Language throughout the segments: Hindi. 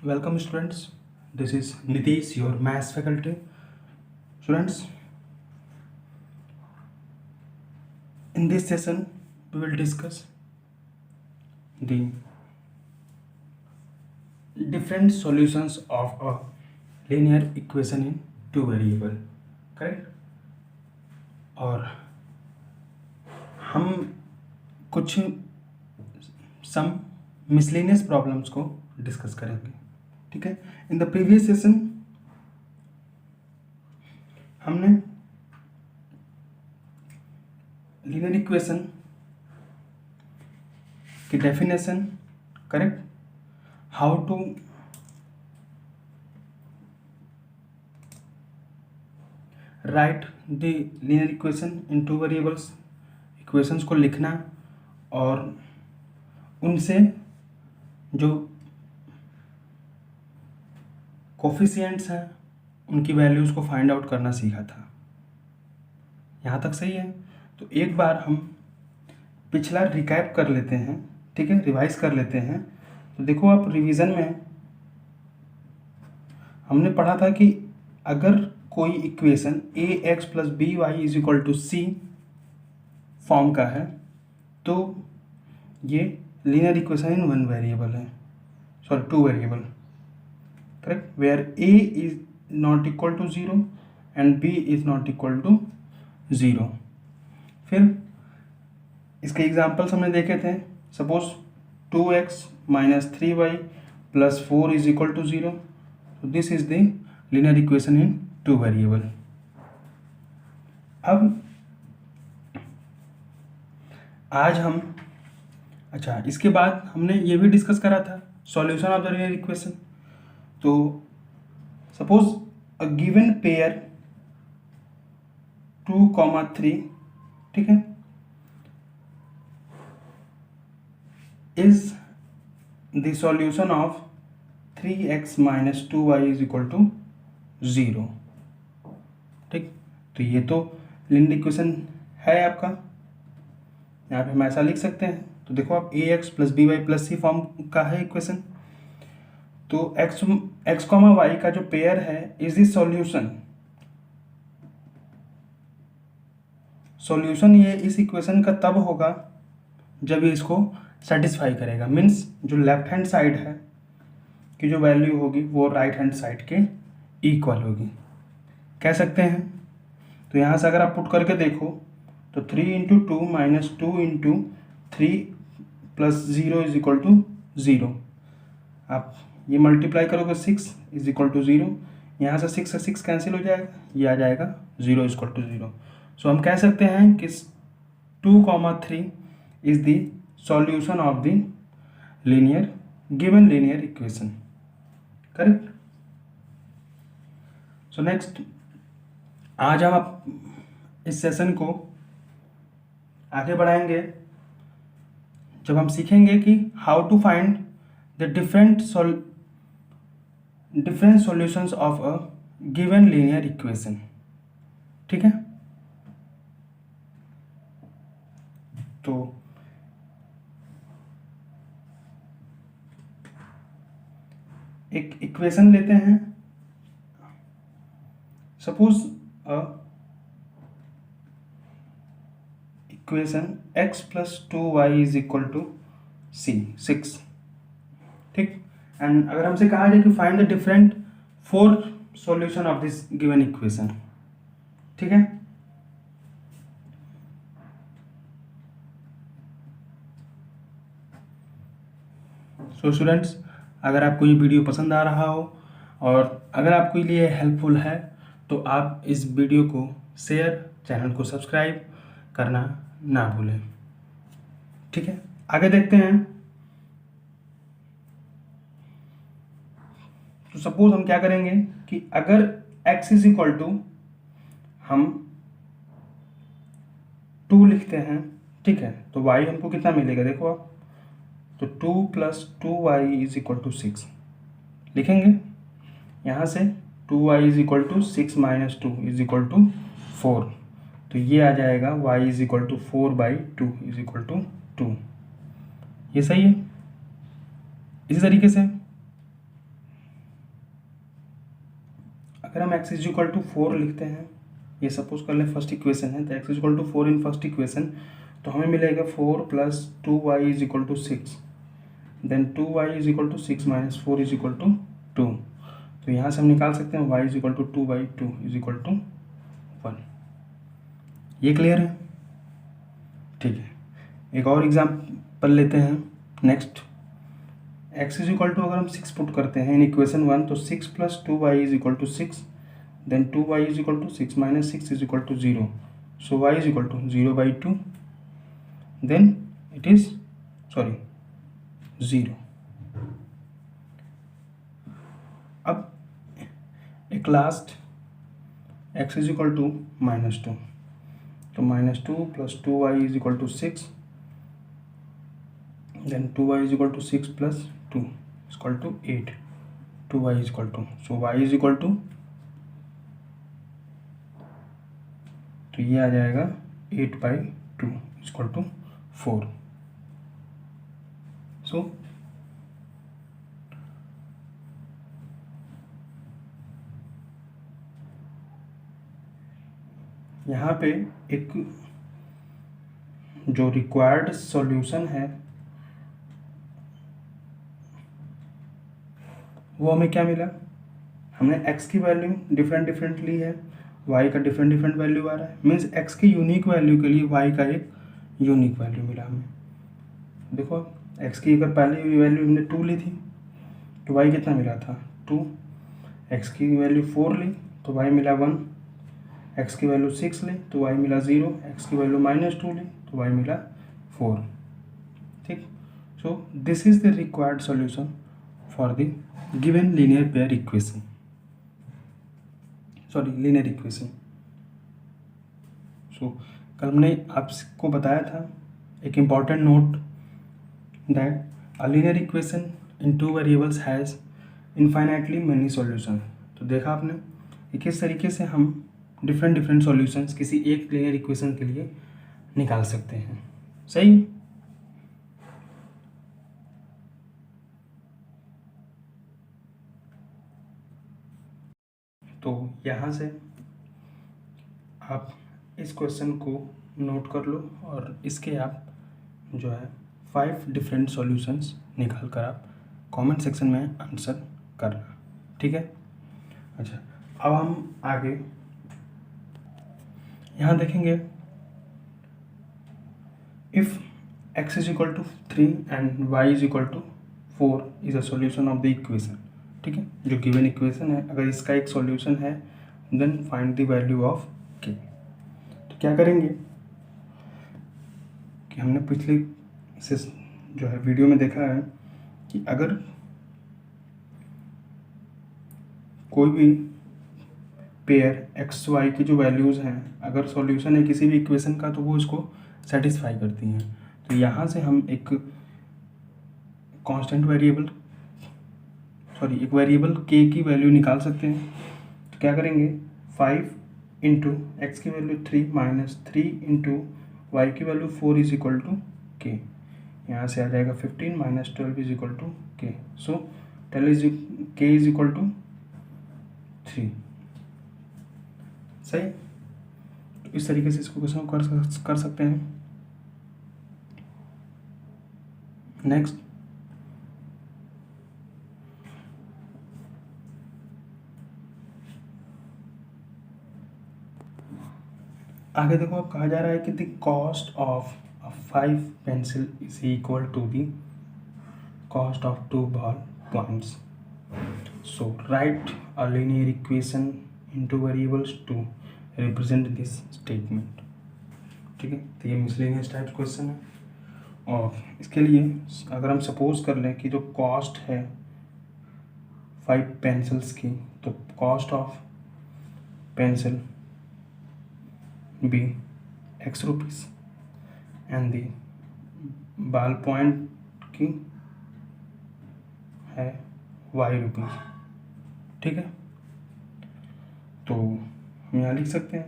Welcome students, this is Nitish, your maths faculty. Students, in this session we will discuss the different solutions of a linear equation in two variable, correct? और हम कुछ सम मिसलेनियस प्रॉब्लम्स को डिस्कस करेंगे, ठीक है। इन द प्रीवियस सेशन हमने लीनियर इक्वेशन की definition, correct, how to write the linear equation in two variables, equations को लिखना और उनसे जो कोफिशिएंट्स हैं उनकी वैल्यूज़ को फाइंड आउट करना सीखा था। यहाँ तक सही है। तो एक बार हम पिछला रिकैप कर लेते हैं, ठीक है, रिवाइज कर लेते हैं। तो देखो आप रिवीजन में हमने पढ़ा था कि अगर कोई equation a x plus b y is equal to c form का है तो ये linear equation in one variable है, sorry two variable, correct, where a is not equal to zero and b is not equal to zero. फिर इसके एग्जांपल्स हमने देखे थे। Suppose 2x minus 3y plus 4 is equal to zero, तो this is the linear equation in two variable. अब आज हम इसके बाद हमने ये भी डिस्कस करा था solution of the linear equation. तो सपोज अ गिवन पेयर 2, 3, ठीक है, is the solution of 3x minus 2y is equal to zero, ठीक। तो ये तो लीनियर इक्वेशन है आपका, यहाँ पे हम ऐसा लिख सकते हैं। तो देखो आप ax plus b y plus c form का है इक्वेशन। तो x कॉमा वाई का जो पेयर है इज द सॉल्यूशन ये इस इक्वेशन का तब होगा जब ये इसको सेटिस्फाई करेगा। मीन्स जो लेफ्ट हैंड साइड है की जो वैल्यू होगी वो राइट हैंड साइड के इक्वल होगी, कह सकते हैं। तो यहाँ से अगर आप पुट करके देखो तो 3 into 2 minus 2 into 3 plus 0 is equal to zero. आप ये मल्टीप्लाई करोगे 6 इज इक्वल टू ज़ीरो, यहाँ से 6 से 6 कैंसिल हो जाएगा, ये आ जाएगा 0 इज इक्वल टू ज़ीरो। सो हम कह सकते हैं कि 2, 3 is the solution of the linear given linear equation, correct. So next आज हम इस सेशन को आगे बढ़ाएंगे जब हम सीखेंगे कि how to find the different solutions of a given linear equation, ठीक है। तो एक इक्वेशन लेते हैं। Suppose equation x plus 2y is equal to c 6, ठीक। एंड अगर हमसे कहा जाए कि find the different 4 solution of this given equation, ठीक है। सो स्टूडेंट्स, अगर आपको ये वीडियो पसंद आ रहा हो और अगर आपको लिए हेल्पफुल है तो आप इस वीडियो को शेयर, चैनल को सब्सक्राइब करना ना भूलें, ठीक है। आगे देखते हैं। तो सपोज हम क्या करेंगे कि अगर x इज इक्वल टू हम 2 लिखते हैं, ठीक है, तो y हमको कितना मिलेगा देखो आप, तो 2 plus 2y is equal to 6 लिखेंगे। यहाँ से 2y is equal to 6 minus 2 is equal to 4, तो ये आ जाएगा y is equal to 4/2 is equal to 2। ये सही है। इसी तरीके से अगर हम x इज इक्वल टू 4 लिखते हैं, ये सपोज कर लें फर्स्ट इक्वेशन है, तो x is equal to 4 in first equation, तो हमें मिलेगा 4 plus 2y is equal to 6, then 2y is equal to 6 minus 4 is equal to 2। तो यहाँ से हम निकाल सकते हैं y is equal to 2/2 is equal to 1। ये क्लियर है? ठीक है, एक और एग्जाम्पल लेते हैं next. x is equal to अगर हम 6 पुट करते हैं इन इक्वेशन 1, तो 6 plus 2y is equal to 6, then 2y is equal to 6 minus 6 is equal to 0, so y is equal to 0/2, then it is 0। अब एक last x is equal to -2, तो -2 plus 2y is equal to 6, then 2y is equal to 6 plus 2 is equal to 8, 2y is equal to, so y is equal to, तो ये आ जाएगा 8/2 इज इक्वल टू 4। सो यहाँ पे एक जो रिक्वायर्ड सॉल्यूशन है वो हमें क्या मिला, हमने x की वैल्यू डिफरेंट ली है, y का डिफरेंट वैल्यू आ रहा है, मीन्स x की यूनिक वैल्यू के लिए y का एक यूनिक वैल्यू मिला हमें। देखो x की अगर पहले वैल्यू हमने 2 ली थी तो y कितना मिला था 2, x की वैल्यू 4 ली तो y मिला 1, x की वैल्यू 6 ली तो y मिला 0, x की वैल्यू -2 ली तो y मिला 4। ठीक, so this is the required solution for the given linear pair equation, linear equation. So कल हमने आपको बताया था एक important note that a linear equation in 2 variables has infinitely many solution. तो देखा आपने कि किस तरीके से हम डिफरेंट सॉल्यूशंस किसी एक लीनियर इक्वेशन के लिए निकाल सकते हैं। सही, तो यहाँ से आप इस क्वेश्चन को नोट कर लो और इसके आप जो है 5 डिफरेंट सॉल्यूशंस निकाल कर आप कमेंट सेक्शन में आंसर करना। ठीक है, अच्छा अब हम आगे यहाँ देखेंगे, if x is equal to 3 and y is equal to 4 is a solution of the equation. ठीक है, जो गिवन इक्वेशन है अगर इसका एक सॉल्यूशन है then find the value of k। तो क्या करेंगे कि हमने पिछले से जो है वीडियो में देखा है कि अगर कोई भी पेयर एक्स वाई की जो वैल्यूज़ हैं अगर सॉल्यूशन है किसी भी इक्वेशन का तो वो इसको सेटिस्फाई करती हैं। तो यहाँ से हम एक कांस्टेंट वेरिएबल एक वेरिएबल k की वैल्यू निकाल सकते हैं। तो क्या करेंगे 5 इंटू एक्स की वैल्यू 3 माइनस 3 इंटू वाई की value 4 is equal to k। यहाँ से आ जाएगा 15 minus 12 is equal to k। So k is equal to 3। सही, तो इस तरीके से इसको क्वेश्चन कर सकते हैं। नेक्स्ट, आगे देखो कहा जा रहा है कि the cost of 5 pencil is equal to the cost of 2 ball points. So write a linear equation in two variables to represent this statement. ठीक है, तो ये मिसलेनियस टाइप क्वेश्चन है और इसके लिए अगर हम सपोज कर लें कि जो कॉस्ट है 5 पेंसिल्स की, तो cost of pencil be x rupees and the ball point की है y रुपीज़। ठीक है, तो हम यहाँ लिख सकते हैं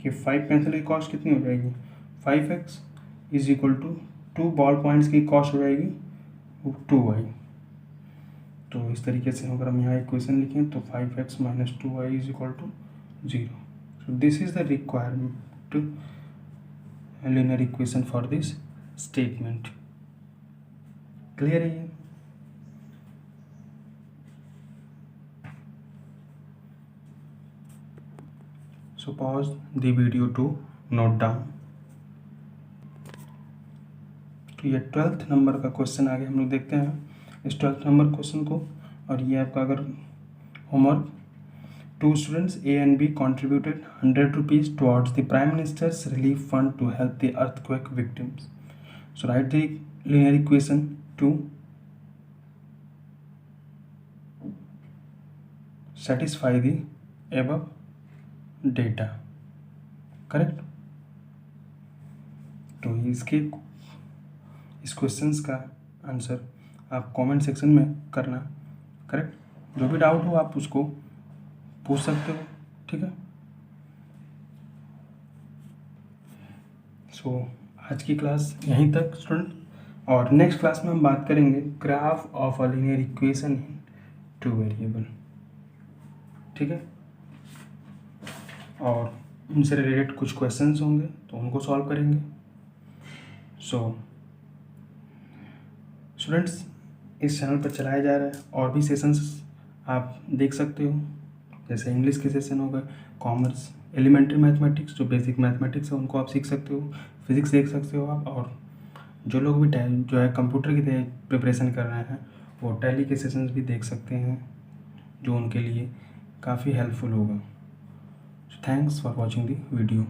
कि 5 पेंसिल की कॉस्ट कितनी हो जाएगी 5x is equal to 2 ball points की कॉस्ट हो जाएगी 2y। तो इस तरीके से अगर हम यहाँ इक्वेशन लिखें तो 5x minus 2y is equal to 0. So this is the requirement linear equation for this statement. Clear है ये? So pause the video to note down. तो ये 12th नंबर का क्वेश्चन आगे हम लोग देखते हैं इस 12th नंबर क्वेश्चन को. और ये आपका अगर homework, 2 students A and B contributed 100 rupees towards the Prime Minister's relief fund to help the earthquake victims. So write the linear equation to satisfy the above data. Correct. तो इस क्वेश्चंस का आंसर आप कमेंट सेक्शन में करना. करेक्ट. जो भी डाउट हो आप उसको पूछ सकते हो. ठीक है. सो आज की क्लास यहीं तक स्टूडेंट. और नेक्स्ट क्लास में हम बात करेंगे graph of a linear equation in 2 variable. ठीक है. और उनसे रिलेटेड कुछ क्वेश्चंस होंगे तो उनको सॉल्व करेंगे. सो स्टूडेंट्स, इस चैनल पर चलाया जा रहा है और भी सेशंस आप देख सकते हो, जैसे इंग्लिश के सेशन हो गए, कॉमर्स, एलिमेंट्री मैथमेटिक्स जो बेसिक मैथमेटिक्स है उनको आप सीख सकते हो, फिजिक्स देख सकते हो आप. और जो लोग भी जो है कंप्यूटर की प्रिपरेशन कर रहे हैं वो टैली के सेशंस भी देख सकते हैं जो उनके लिए काफ़ी हेल्पफुल होगा. Thanks for watching the video.